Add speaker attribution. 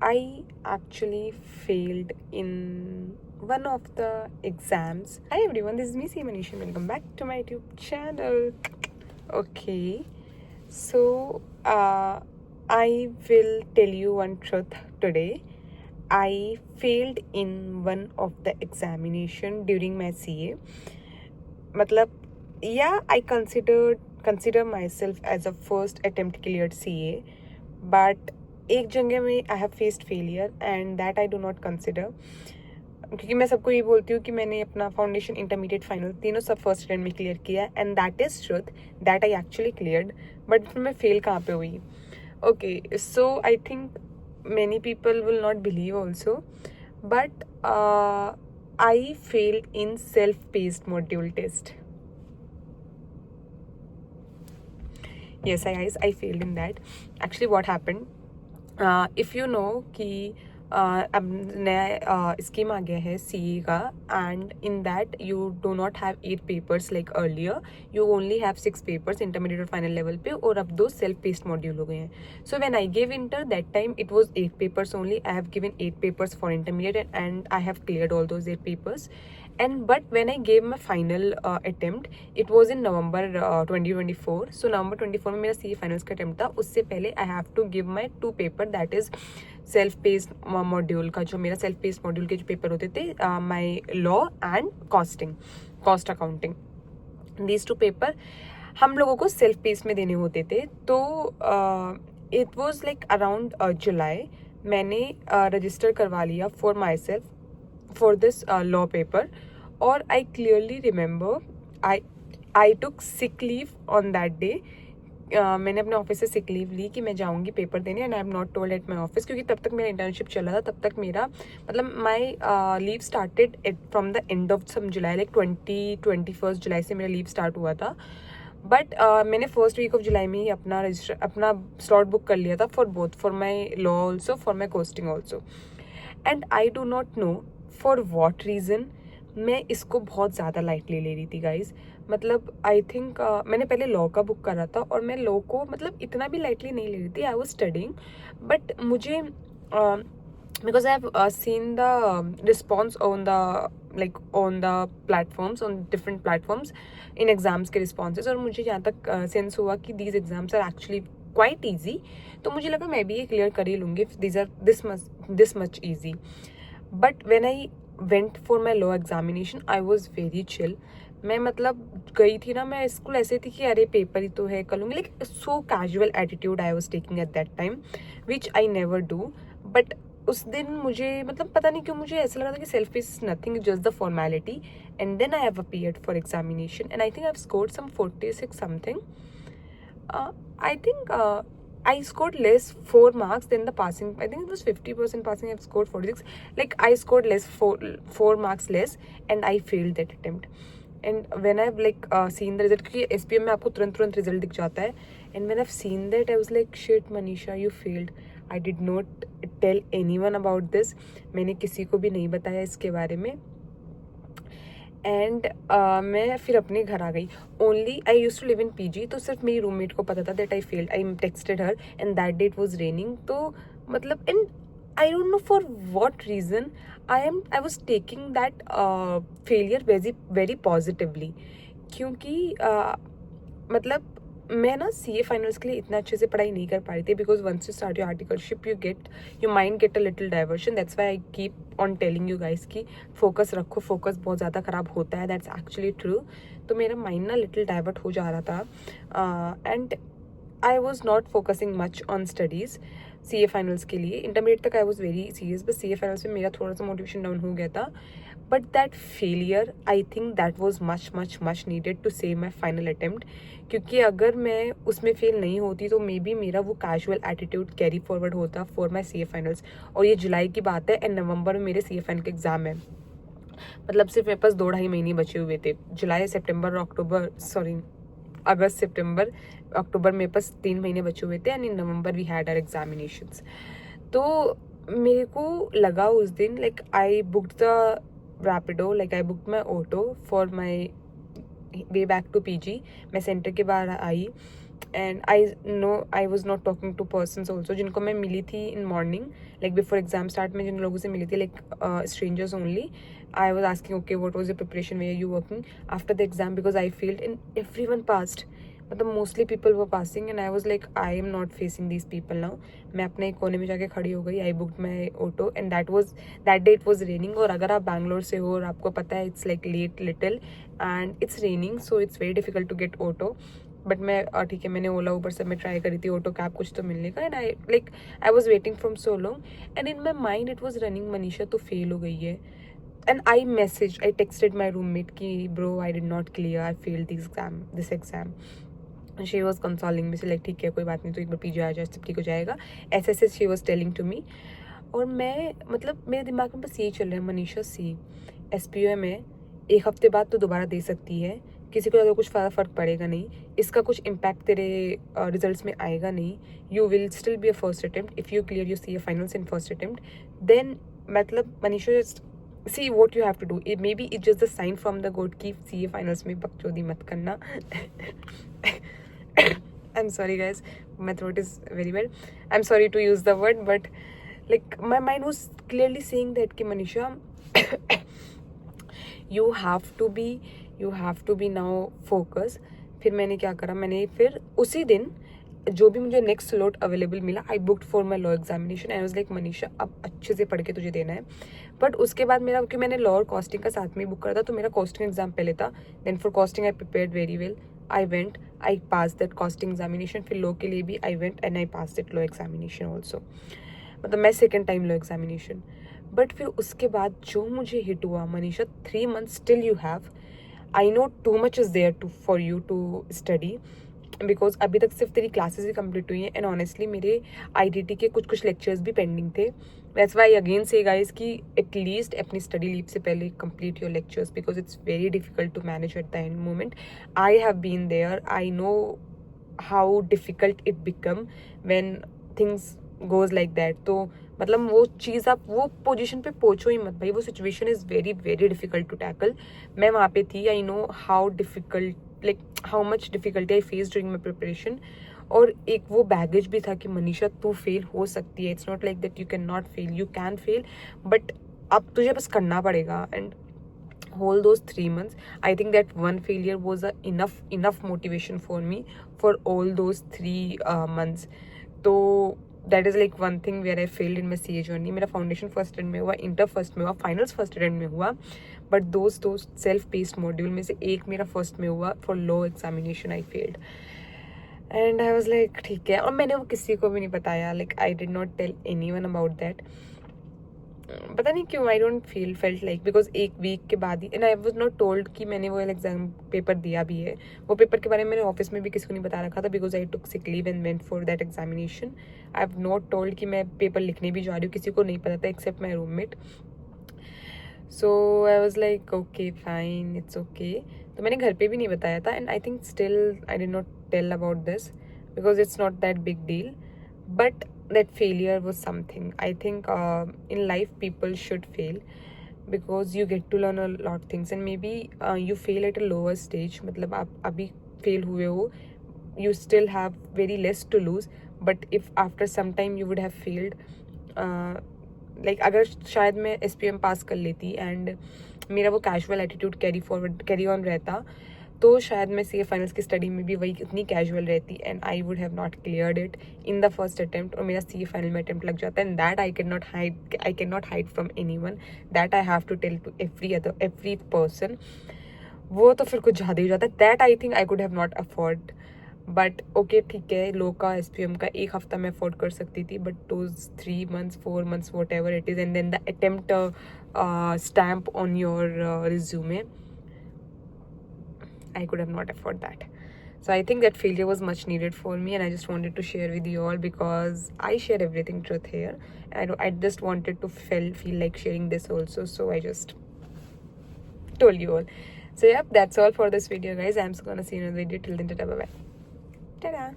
Speaker 1: I actually failed in one of the exams. Hi everyone, this is me, Manish, and welcome back to my YouTube channel. Okay, so I will tell you one truth today. I failed in one of the examination during my CA. मतलब, yeah, I consider myself as a first attempt cleared CA, but एक जगह में I have faced failure and that I do not consider, क्योंकि मैं सबको ये बोलती हूँ कि मैंने अपना फाउंडेशन, इंटरमीडिएट, फाइनल तीनों सब फर्स्ट अटेम्प्ट में क्लियर किया and that is truth that I actually cleared. But फिर मैं फेल कहाँ पे हुई? Okay, so I think many people will not believe also, but I failed in self-paced module test. Yes, guys, I failed in that. Actually, what happened? If you know कि अब नया scheme आ गया है CE का, and in that you do not have 8 papers like earlier, you only have 6 papers intermediate और final level पे, और अब 2 सेल्फ पेस्ड मॉड्यूल हो गए हैं. So when I gave inter that time it was 8 papers only. I have given 8 papers for intermediate and I have cleared all those 8 papers. And but when I gave my final attempt, it was in November 2024. So November 24 में मेरा CA finals का attempt था. उससे पहले I have to give my 2 paper, that is self paced module का, जो मेरा self paced module के जो पेपर होते थे, my law and cost accounting, these 2 paper हम लोगों को सेल्फ पेस्ड में देने होते थे. तो it was like around July मैंने रजिस्टर करवा लिया for myself for this law paper. और I clearly remember I took sick leave on that day. मैंने अपने ऑफिस से सिक लीव ली कि मैं जाऊंगी पेपर देने, and I am not told at my office, क्योंकि तब तक मेरा इंटर्नशिप चल रहा था. तब तक मेरा मतलब my leave started from the end of some July, like 21 जुलाई से मेरा लीव स्टार्ट हुआ था. बट मैंने फर्स्ट वीक ऑफ जुलाई में ही अपना स्लॉट बुक कर लिया था for both, for my law also, for my costing also. And I do not know for what reason मैं इसको बहुत ज़्यादा लाइटली ले रही थी गाइज. मतलब आई थिंक मैंने पहले लॉ का बुक करा था, और मैं लॉ को मतलब इतना भी लाइटली नहीं ले रही थी. आई वॉज स्टडिंग, बट मुझे because I have seen the response on the platforms, on different platforms in exams के रिस्पॉन्सेज, और मुझे जहाँ तक सेंस हुआ कि these exams are actually quite easy. तो मुझे लगा मैं भी ये क्लियर कर ही लूँगी, these are this much easy. But when I went for my law examination I was very chill. मैं मतलब गई थी ना, मैं स्कूल ऐसे थी कि अरे पेपर ही तो है, कर लूँगी, like so casual attitude I was taking at that time, which I never do. But उस दिन मुझे मतलब पता नहीं क्यों मुझे ऐसा लगा था कि self is nothing, just the formality. And then I have appeared for examination and I think I have scored some 46 something. I think I scored less 4 marks than the passing. I think it was 50% passing. I've scored 46. Like I scored less, 4 marks less, and I failed that attempt. And when I've like seen the result, क्योंकि SPM में आपको तुरंत result दिख जाता है. And when I've seen that, I was like, shit, Manisha, you failed. I did not tell anyone about this. मैंने किसी को भी नहीं बताया इसके बारे में. एंड मैं फिर अपने घर आ गई. Only I use to live in PG, तो सिर्फ मेरी रूममेट को पता था that I failed. I texted her and that day it was raining. तो मतलब and I don't know for what reason I was taking that failure very positively, क्योंकि मतलब मैं ना CA फाइनल्स के लिए इतना अच्छे से पढ़ाई नहीं कर पा रही थी. Because once you start your articleship your mind get a little diversion. That's why I keep on telling you guys कि फोकस रखो, फोकस बहुत ज़्यादा ख़राब होता है. That's actually true. तो मेरा माइंड ना लिटिल डाइवर्ट हो जा रहा था, and I was not focusing much on studies CA finals के लिए. इंटरमीडिएट तक आई वॉज वेरी सीरियस, बस CA फाइनल्स में मेरा थोड़ा सा मोटिवेशन डाउन हो गया था. But that failure, I think that was much needed to save my final attempt. क्योंकि अगर मैं उसमें फेल नहीं होती तो मे बी मेरा वो कैजुअल एटीट्यूड कैरी फॉरवर्ड होता फॉर माई CA फाइनल्स. और ये जुलाई की बात है, एंड नवंबर में मेरे CA फाइनल के एग्जाम है. मतलब सिर्फ मेरे पास 2-2.5 महीने बचे हुए थे. जुलाई, सितंबर, अक्टूबर, सॉरी अगस्त, सितंबर, अक्टूबर मेरे पास 3 महीने बचे हुए थे, and in November we had our examinations. तो मेरे को लगा उस दिन, like I booked the Rapido, like I booked my auto for my way back to PG. मैं सेंटर के बाहर आई and I was not talking to persons also जिनको मैं मिली थी in morning, like before exam start में जिन लोगों से मिली थी, like strangers only. I was asking, okay, what was your preparation? Where are you working after the exam? Because I failed and everyone passed. मतलब mostly people were passing and I was like, I am not facing these people now. मैं अपने एक कोने में जाके खड़ी हो गई. I booked my auto and that day it was raining. और अगर आप बैंगलोर से हो और आपको पता है it's like late little and it's raining, so it's very difficult to get auto. But मैं ठीक है, मैंने ओला ऊबर सब में ट्राई करी थी ऑटो कैब कुछ तो मिलने का. And I was waiting from so long and in my mind it was running, Manisha तो फेल हो गई है. And I texted my roommate ki, bro, I did not clear, I failed this exam. And she was consoling me, like ठीक है कोई बात नहीं, तो एक बार पीछे आ जाए, सब ठीक हो जाएगा, ऐसे she was telling to me. और मैं मतलब मेरे दिमाग में बस यही चल रहा है, मनीषा सी SPO में 1 हफ्ते बाद तो दोबारा दे सकती है, किसी को ज़्यादा कुछ फ़र्क पड़ेगा नहीं, इसका कुछ इम्पैक्ट तेरे रिजल्ट्स में आएगा नहीं. You will still be a first attempt. If you clear your CA finals in first attempt, then मतलब Manisha see what you have to do. Maybe it's just a sign from the God ki CA finals में बकचोदी मत करना. I'm sorry guys, my throat is very bad. I'm sorry to use the word, but like my mind was clearly saying that कि Manisha you have to be now focus. फिर मैंने क्या करा, मैंने फिर उसी दिन जो भी मुझे नेक्स्ट स्लॉट अवेलेबल मिला, I booked for my law examination. And was like Manisha अब अच्छे से पढ़ के तुझे देना है. बट उसके बाद मेरा, क्योंकि मैंने लॉ और कॉस्टिंग का साथ में बुक करा था, तो मेरा कॉस्टिंग एग्जाम पहले था. Then for costing I prepared very well. I pass that costing examination. फिर लॉ के लिए भी I went and I pass that law examination also. मतलब मैं second time law examination. But फिर उसके बाद जो मुझे हिट हुआ, Manisha 3 months still you have, I know too much is there for you to study, because अभी तक सिर्फ तेरी क्लासेस भी कंप्लीट हुई हैं. एंड ऑनेस्टली मेरे IDT के कुछ लेक्चर्स भी पेंडिंग थे. दैट्स वाई अगेन से गाइज कि एटलीस्ट अपनी स्टडी लीव से पहले complete your lectures, because it's very difficult to manage at the end moment. I have been there, I know how difficult it become when things goes like that. तो मतलब वो चीज़, आप वो position पे पहुंचो ही मत भाई. वो situation is very very difficult to tackle. मैं वहाँ पे थी. I know how difficult, like how much difficulty I face during my preparation. और एक वो बैगेज भी था कि मनीषा तू फेल हो सकती है. It's not like that you can not fail, you can fail, but अब तुझे बस करना पड़ेगा. And whole those 3 months, I think that one failure was enough motivation for me for all those 3 months. तो that is like one thing where I failed in my CA journey. मेरा foundation first attempt में हुआ, inter first में हुआ, finals first attempt में हुआ. But दो self paced module में से एक मेरा फर्स्ट में हुआ. For law examination I failed. And I was like ठीक है. और मैंने वो किसी को भी नहीं बताया. Like I did not tell anyone about that. पता नहीं क्यों, I don't felt like, because एक वीक के बाद ही. And I was not told कि मैंने वो एग्जाम पेपर दिया भी है. वो पेपर के बारे में मैंने ऑफिस में भी किसी को नहीं बता रखा था, because I took sick leave and went for that examination. I have not told कि मैं पेपर लिखने भी जा रही हूँ. किसी को नहीं पता था except my roommate. So I was like okay fine, it's okay. तो मैंने घर पे भी नहीं बताया था. And I think still I did not tell about this because it's not that big deal. But that failure was something. I think in life people should fail because you get to learn a lot of things. And maybe you fail at a lower stage. मतलब आप अभी fail हुए हो, you still have very less to lose. But if after some time you would have failed, like अगर शायद मैं SPM पास कर लेती and मेरा वो casual attitude carry on रहता, तो शायद मैं CA फाइनल्स की स्टडी में भी वही इतनी कैजुअल रहती. And I would have not cleared it in the first attempt. और मेरा CA फाइनल में अटेम्प्ट लग जाता है. And that I can not hide from anyone. That I have to tell to every person. वो तो फिर कुछ ज़्यादा ही हो जाता है. That I think I could have not afford. But okay ठीक है, लो का SPM का 1 हफ्ता मैं अफोर्ड कर सकती थी. But those 3 months 4 months whatever it is, and then the attempt stamp on your resume, I could have not afford that. So I think that failure was much needed for me, and I just wanted to share with you all because I share everything truth here. And I just wanted to feel like sharing this also, so I just told you all. So yeah, that's all for this video guys. I'm just gonna see you in another video. Till then, bye bye. Ta-da.